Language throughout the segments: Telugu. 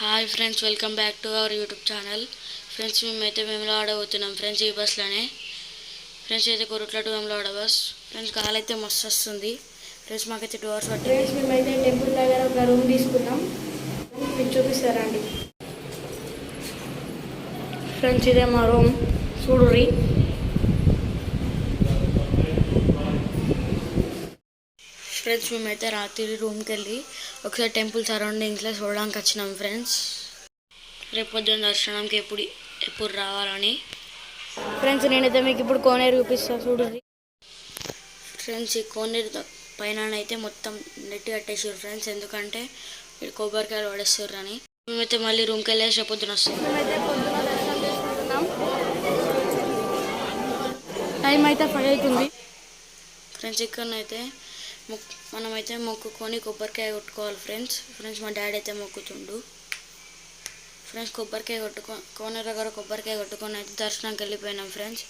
Hi friends, welcome back to our YouTube channel. Friends, మేమైతే వేములవాడ పోతున్నాం ఫ్రెండ్స్. ఈ బస్లోనే ఫ్రెండ్స్ అయితే Korutla to Vemulawada bus. Friends గాలి అయితే మస్తు వస్తుంది ఫ్రెండ్స్. మాకైతే డోర్స్ పట్టి ఫ్రెండ్స్ మేమైతే టెంపుల్ దగ్గర ఒక రూమ్ తీసుకున్నాం. మీకు చూపిస్తారండి ఫ్రెండ్స్. ఇదే మా రూమ్ చూడుర్రి. ఫ్రెండ్స్ మేమైతే రాత్రి రూమ్కి వెళ్ళి ఒకసారి టెంపుల్ సరౌండింగ్స్లో చూడడానికి వచ్చినాం ఫ్రెండ్స్. రేపు పొద్దున్న దర్శనంకి ఎప్పుడు రావాలని. ఫ్రెండ్స్ నేనైతే మీకు ఇప్పుడు కోనేరు చూపిస్తాను చూడండి ఫ్రెండ్స్. ఈ కోనేరు పైన అయితే మొత్తం నెట్ కట్టేసారు ఫ్రెండ్స్, ఎందుకంటే ఇక్కడ కొబ్బరికాయలు పడేస్తారు అని. మేమైతే మళ్ళీ రూమ్కి వెళ్ళేసి రేపు పొద్దున వస్తాం. మేమైతే పొద్దున దర్శనం చేసుకుంటున్నాం. టైం అయితే 5 అవుతుంది ఫ్రెండ్స్. ఇక్కడనైతే మనమైతే మొక్కుకొని కొబ్బరికాయ కొట్టుకోవాలి ఫ్రెండ్స్. మా డాడీ అయితే మొక్కుతుండు ఫ్రెండ్స్. కోనేరు దగ్గర కొబ్బరికాయ కొట్టుకొని అయితే దర్శనానికి వెళ్ళిపోయినాం ఫ్రెండ్స్.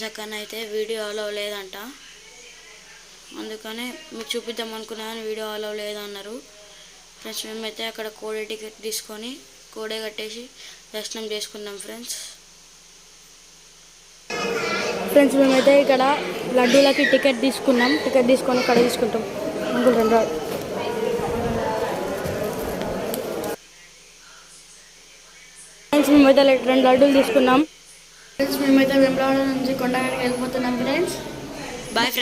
అక్కడనైతే వీడియో అలౌ లేదంట, అందుకనే మీకు చూపిద్దాం అనుకున్నా కానీ వీడియో అలౌ లేదన్నారు ఫ్రెండ్స్. మేమైతే అక్కడ కోడే టికెట్ తీసుకొని కోడే కట్టేసి దర్శనం చేసుకున్నాం ఫ్రెండ్స్. మేమైతే ఇక్కడ లడ్డూలకి టికెట్ తీసుకున్నాం. టికెట్ తీసుకొని ఇక్కడ తీసుకుంటాం. అంకుల్ రండి. ఫ్రెండ్స్ మేమైతే 2 లడ్డూలు తీసుకున్నాం ఫ్రెండ్స్. మేమైతే వేములవాడ నుంచి కొండగడికి వెళ్ళిపోతున్నాం ఫ్రెండ్స్. Bye friends.